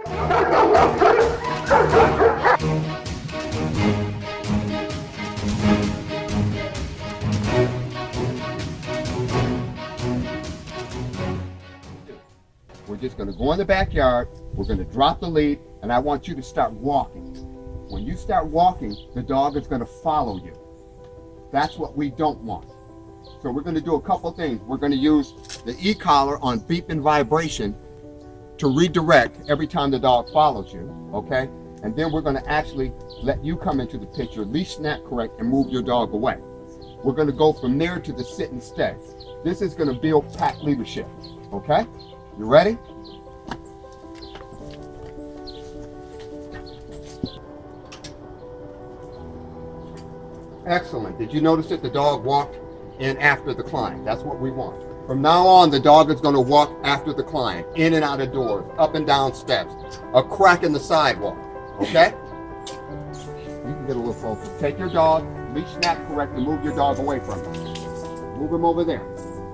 We're just going to go in the backyard, we're going to drop the lead, and I want you to start walking. When you start walking, the dog is going to follow you. That's what we don't want. So we're going to do a couple things. We're going to use the e-collar on beep and vibration to redirect every time the dog follows you, okay? And then we're going to actually let you come into the picture, leash snap correct, and move your dog away. We're going to go from there to the sit and stay. This is going to build pack leadership, okay? You ready? Excellent. Did you notice that the dog walked in after the client? That's what we want. From now on, the dog is going to walk after the client, in and out of doors, up and down steps, a crack in the sidewalk, okay? You can get a little closer. Take your dog, leash snap correct, and move your dog away from you. Move him over there.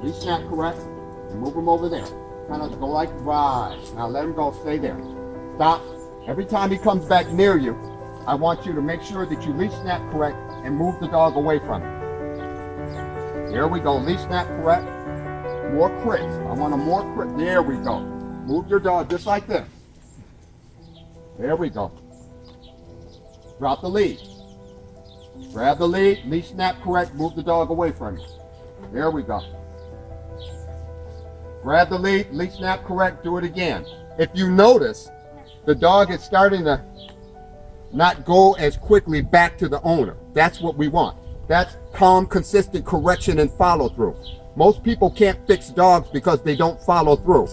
Leash snap correct, and move him over there. Kind of go like, right. Now let him go, stay there. Stop. Every time he comes back near you, I want you to make sure that you leash snap correct and move the dog away from you. There we go, leash snap correct. More crisp. I want a more crisp. There we go. Move your dog just like this. There we go. Drop the lead. Grab the lead, leash snap correct, move the dog away from you. There we go. Grab the lead, leash snap correct, do it again. If you notice, the dog is starting to not go as quickly back to the owner. That's what we want. That's calm, consistent correction and follow through. Most people can't fix dogs because they don't follow through.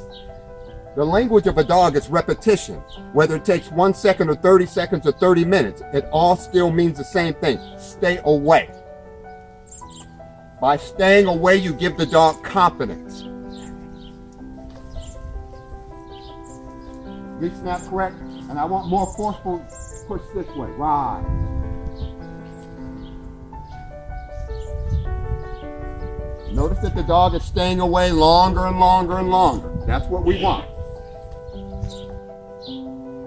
The language of a dog is repetition. Whether it takes 1 second or 30 seconds or 30 minutes, it all still means the same thing. Stay away. By staying away, you give the dog confidence. Leash snap correct, and I want more forceful push this way. Right. Notice that the dog is staying away longer and longer and longer. That's what we want.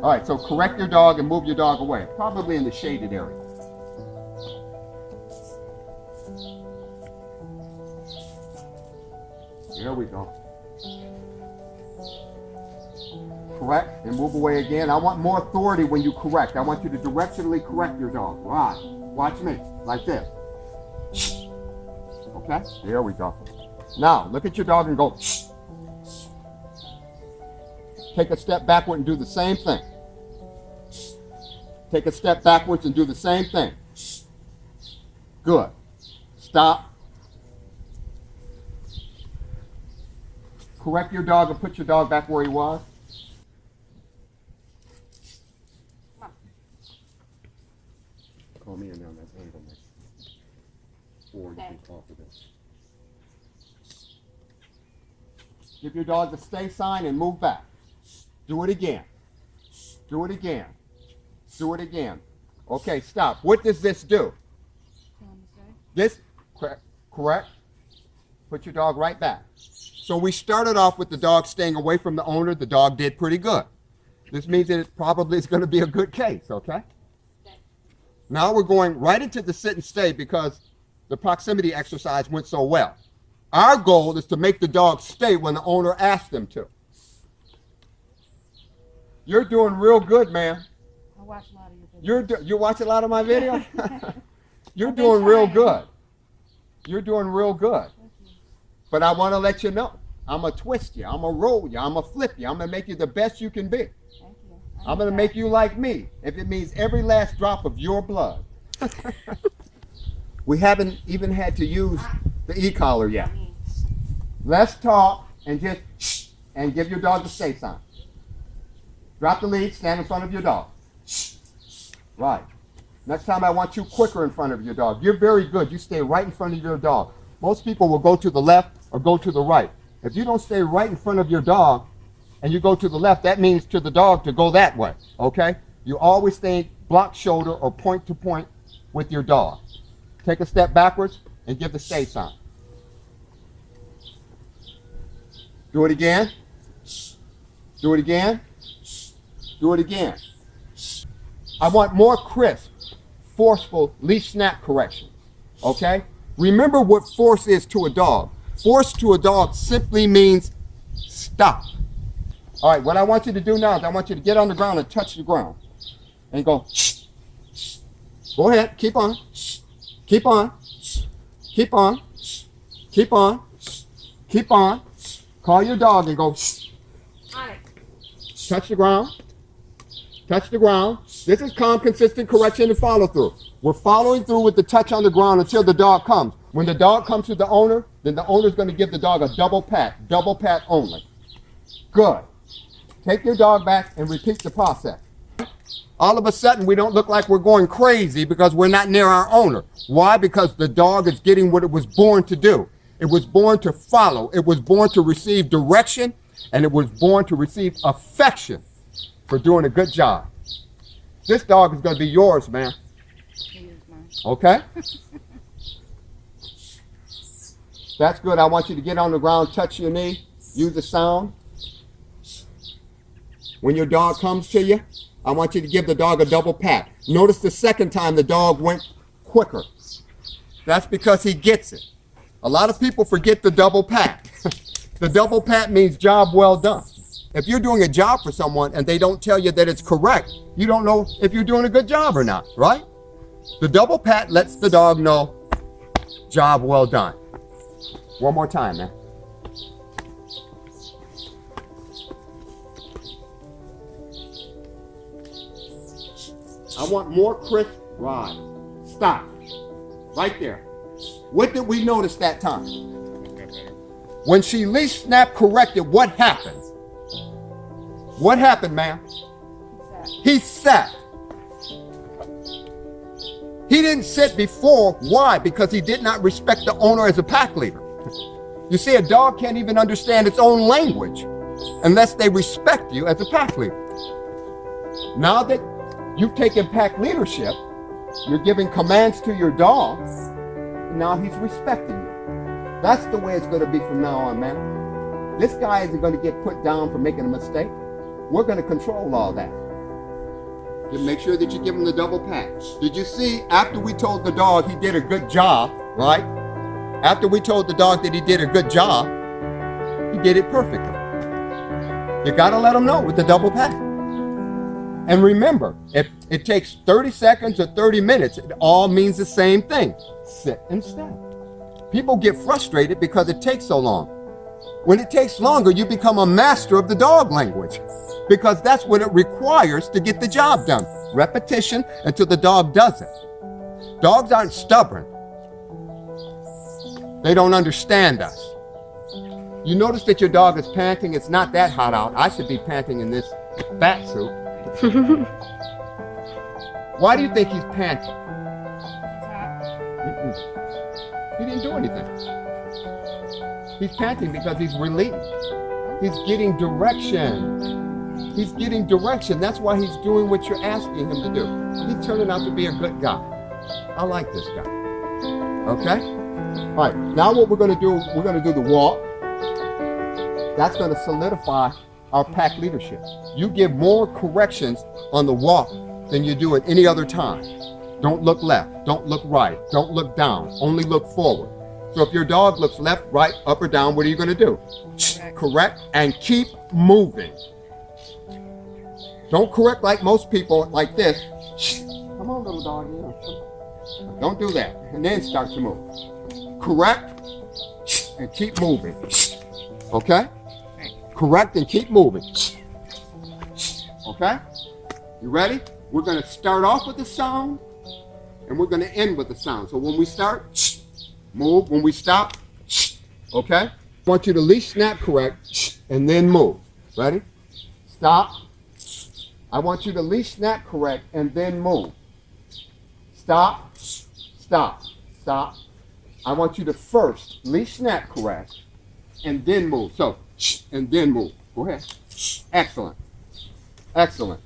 All right, so correct your dog and move your dog away, probably in the shaded area. There we go. Correct and move away again. I want more authority when you correct. I want you to directionally correct your dog. Right. Watch me, like this. Okay, there we go. Now, look at your dog and go. Take a step backward and do the same thing. Take a step backwards and do the same thing. Good. Stop. Correct your dog and put your dog back where he was. Call me in on that angle next. Or you can talk with this. Give your dog the stay sign and move back. Do it again. Do it again. Do it again. Okay, stop. What does this do? This, correct? Put your dog right back. So we started off with the dog staying away from the owner. The dog did pretty good. This means that it probably is going to be a good case, okay? Now we're going right into the sit and stay because the proximity exercise went so well. Our goal is to make the dog stay when the owner asks them to. You're doing real good, man. I watch a lot of your videos. You watch a lot of my videos? You're doing real good. You're doing real good. But I want to let you know, I'm going to twist you. I'm going to roll you. I'm going to flip you. I'm going to make you the best you can be. Thank you. I'm going to make you like me, if it means every last drop of your blood. We haven't even had to use the e-collar yet. Let's talk and just shh, and give your dog the stay sign. Drop the lead, stand in front of your dog. Shh. Right. Next time I want you quicker in front of your dog. You're very good. You stay right in front of your dog. Most people will go to the left or go to the right. If you don't stay right in front of your dog and you go to the left, that means to the dog to go that way, okay? You always stay block shoulder or point to point with your dog. Take a step backwards and give the stay sign. Do it again. Do it again. Do it again. I want more crisp, forceful leash snap corrections. Okay? Remember what force is to a dog. Force to a dog simply means stop. All right, what I want you to do now is I want you to get on the ground and touch the ground. And go. Go ahead. Keep on. Keep on. Keep on. Keep on. Keep on. Call your dog and go. Touch the ground. Touch the ground. This is calm, consistent correction and follow through. We're following through with the touch on the ground until the dog comes. When the dog comes to the owner, then the owner's going to give the dog a double pat only. Good. Take your dog back and repeat the process. All of a sudden, we don't look like we're going crazy because we're not near our owner. Why? Because the dog is getting what it was born to do. It was born to follow. It was born to receive direction, and it was born to receive affection for doing a good job. This dog is going to be yours, man. He is mine. Okay? That's good. I want you to get on the ground, touch your knee, use the sound. When your dog comes to you, I want you to give the dog a double pat. Notice the second time the dog went quicker. That's because he gets it. A lot of people forget the double pat. The double pat means job well done. If you're doing a job for someone and they don't tell you that it's correct, you don't know if you're doing a good job or not, right? The double pat lets the dog know, job well done. One more time, man. I want more crisp ride. Stop. Right there. What did we notice that time? When she leash snap corrected, what happened? What happened, ma'am? He sat. He didn't sit before. Why? Because he did not respect the owner as a pack leader. You see, a dog can't even understand its own language unless they respect you as a pack leader. Now that you've taken pack leadership, you're giving commands to your dog, and now he's respecting you. That's the way it's going to be from now on, man. This guy isn't going to get put down for making a mistake. We're going to control all that. You make sure that you give him the double pat. Did you see, after we told the dog he did a good job, right? After we told the dog that he did a good job, he did it perfectly. You got to let him know with the double pat. And remember, if it takes 30 seconds or 30 minutes, it all means the same thing. Sit and stay. People get frustrated because it takes so long. When it takes longer, you become a master of the dog language because that's what it requires to get the job done. Repetition until the dog does it. Dogs aren't stubborn. They don't understand us. You notice that your dog is panting. It's not that hot out. I should be panting in this bat suit. Why do you think he's panting? He didn't do anything. He's panting because he's relieved. He's getting direction. He's getting direction. That's why he's doing what you're asking him to do. He's turning out to be a good guy. I like this guy. Okay? All right, now what we're going to do, we're going to do the walk. That's going to solidify our pack leadership. You give more corrections on the walk than you do at any other time. Don't look left, don't look right, don't look down, only look forward. So if your dog looks left, right, up or down, what are you going to do? Correct and keep moving. Don't correct like most people like this. Come on, little dog. Don't do that. And then start to move. Correct and keep moving. Okay? Correct and keep moving. Okay? You ready? We're going to start off with the sound and we're going to end with the sound. So when we start, move. When we stop, okay? I want you to leash snap correct and then move. Ready? Stop. I want you to leash snap correct and then move. Stop. Stop. Stop. I want you to first leash snap correct and then move. So, and then move. Go ahead. Excellent. Excellent.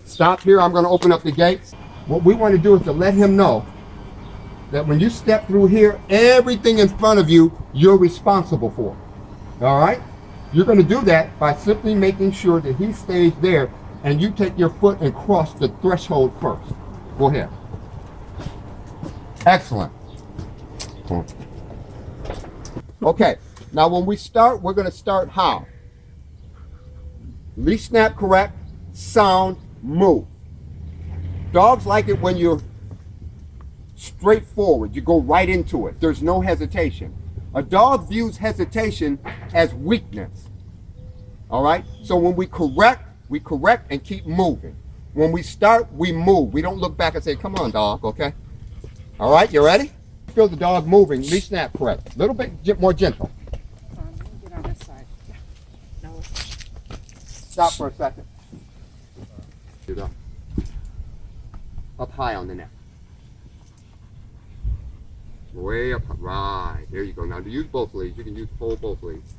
Stop here. I'm going to open up the gates. What we want to do is to let him know that when you step through here, everything in front of you, you're responsible for. All right? You're going to do that by simply making sure that he stays there and you take your foot and cross the threshold first. Go ahead. Excellent. Okay, now when we start, we're going to start how? Leash snap correct, sound, move. Dogs like it when you're straightforward. You go right into it. There's no hesitation. A dog views hesitation as weakness. All right? So when we correct and keep moving. When we start, we move. We don't look back and say, come on, dog, okay? All right, you ready? Feel the dog moving, leash snap correct. A little bit more gentle. Get on this side. No. Stop for a second. Here you go. Up high on the neck. Way up, right. There you go. Now to use both leads, you can use both leads.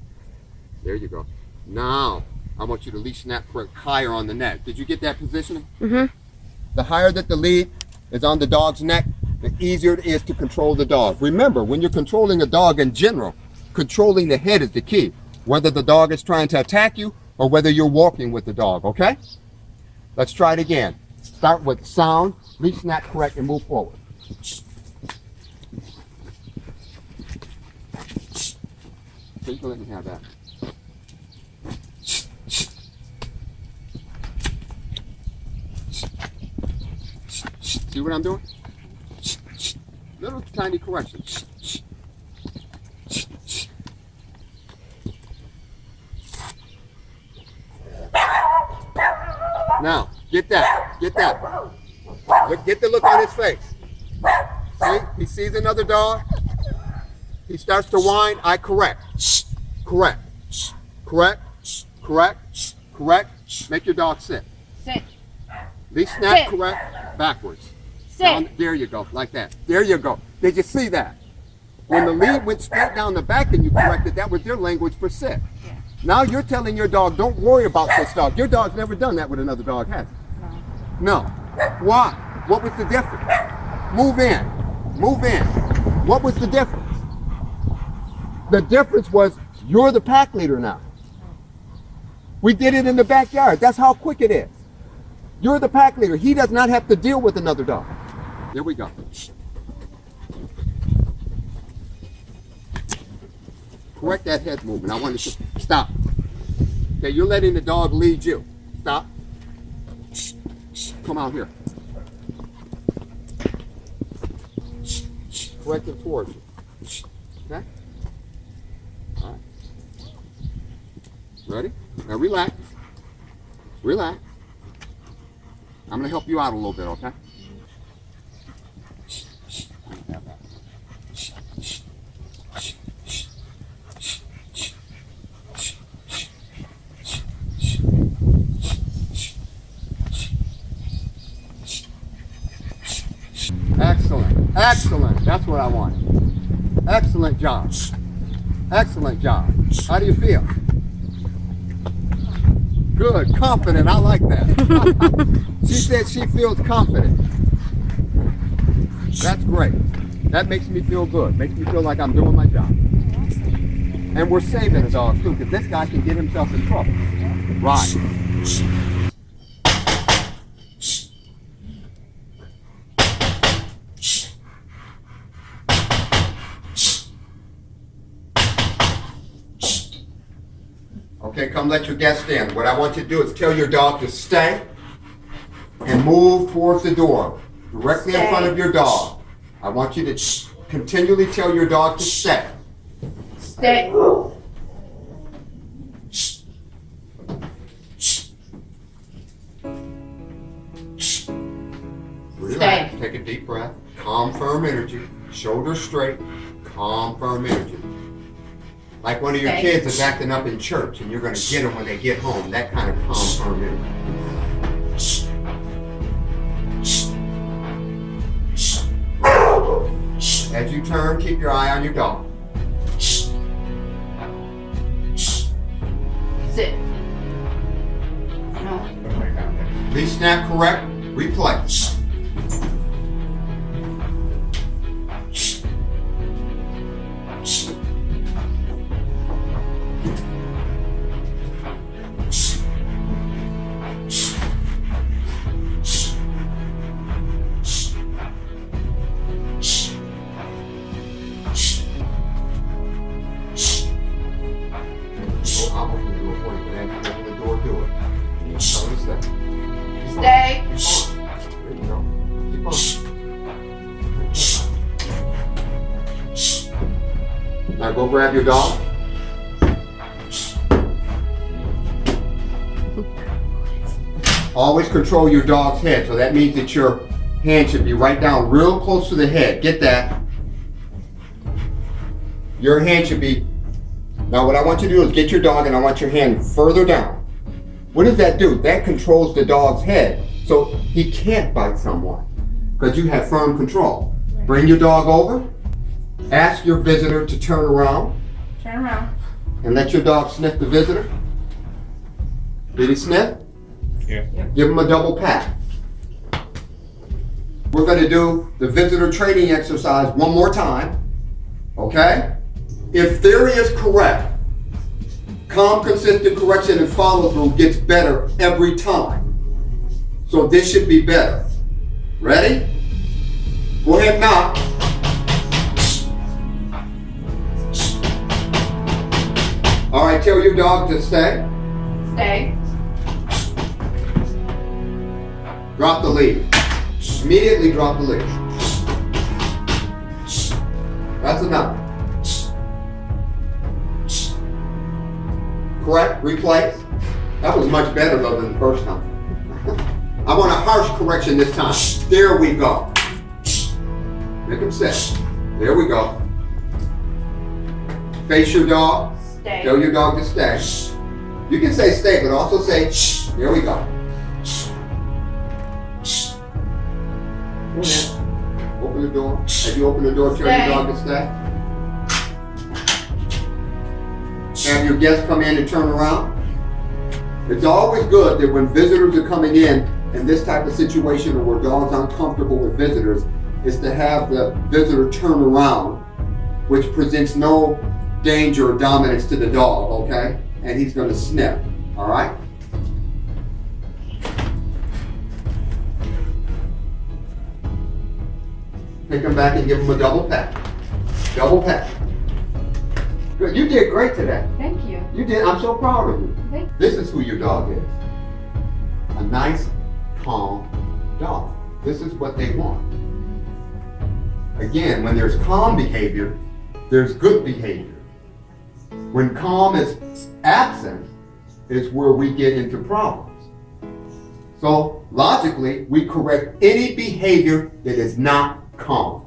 There you go. Now, I want you to leash snap correct higher on the neck. Did you get that positioning? Mm-hmm. The higher that the lead is on the dog's neck, the easier it is to control the dog. Remember, when you're controlling a dog in general, controlling the head is the key. Whether the dog is trying to attack you or whether you're walking with the dog, okay? Let's try it again. Start with sound, leash snap correct, and move forward. So you can let me have that. See what I'm doing? Little tiny correction. Now, get that. Get the look on his face. See, he sees another dog. He starts to whine. I correct. Correct. Make your dog sit. Sit. Leash snap Sit. correct, backwards. Sit. Down, there you go, like that. There you go. Did you see that? When the lead went straight down the back and you corrected, that was your language for sit. Yeah. Now you're telling your dog, don't worry about this dog. Your dog's never done that with another dog, has it? No. No. Why? What was the difference? Move in. Move in. What was the difference? The difference was you're the pack leader now. We did it in the backyard. That's how quick it is. You're the pack leader. He does not have to deal with another dog. There we go. Correct that head movement. I want you to stop. Okay, you're letting the dog lead you. Stop. Come out here. Correct him towards you. Okay? All right. Ready? Now relax. Relax. I'm going to help you out a little bit, okay? Excellent. Excellent. That's what I want. Excellent job. Excellent job. How do you feel? Good. Confident. I like that. She said she feels confident. That's great. That makes me feel good. Makes me feel like I'm doing my job. And we're saving the dog too, because this guy can get himself in trouble. Right. Okay, come let your guest in. What I want you to do is tell your dog to stay and move towards the door, directly in front of your dog. I want you to continually tell your dog to stay. Stay. Relax. Take a deep breath. Calm, firm energy. Shoulders straight. Calm, firm energy. Like one of your kids is acting up in church and you're going to get them when they get home. That kind of calm, firm energy. As you turn, keep your eye on your dog. Sit. No. Leash snap correct. Replay. Oh, I'm opening the door for you, but as you open the door, do it. Tell him to stay. Keep on. Stay. Keep on. There you go. Keep on. Now go grab your dog. Always control your dog's head, so that means that your hand should be right down real close to the head. Get that? Your hand should be... Now what I want you to do is get your dog and I want your hand further down. What does that do? That controls the dog's head, so he can't bite someone because you have firm control. Bring your dog over. Ask your visitor to turn around. Turn around. And let your dog sniff the visitor. Did he sniff? Yeah. Give him a double pat. We're going to do the visitor training exercise one more time. Okay? If theory is correct, calm, consistent correction and follow through gets better every time. So this should be better. Ready? Go ahead and knock. All right, tell your dog to stay. Stay. Drop the lead. Immediately drop the lead. That's enough. Correct? Replace? That was much better though than the first time. I want a harsh correction this time. There we go. Make him sit. There we go. Face your dog. Stay. Tell your dog to stay. You can say stay, but also say shh. There we go. Go ahead. Open the door. As you open the door, tell your dog to stay. Have your guests come in and turn around. It's always good that when visitors are coming in this type of situation or where dogs aren't comfortable with visitors, is to have the visitor turn around, which presents no danger or dominance to the dog, okay? And he's going to sniff, all right? Take him back and give him a double pat. Double pat. Good. You did great today. Thank you. You did. I'm so proud of you. Thank you. This is who your dog is. A nice, calm dog. This is what they want. Again, when there's calm behavior, there's good behavior. When calm is absent, is where we get into problems. So logically, we correct any behavior that is not calm.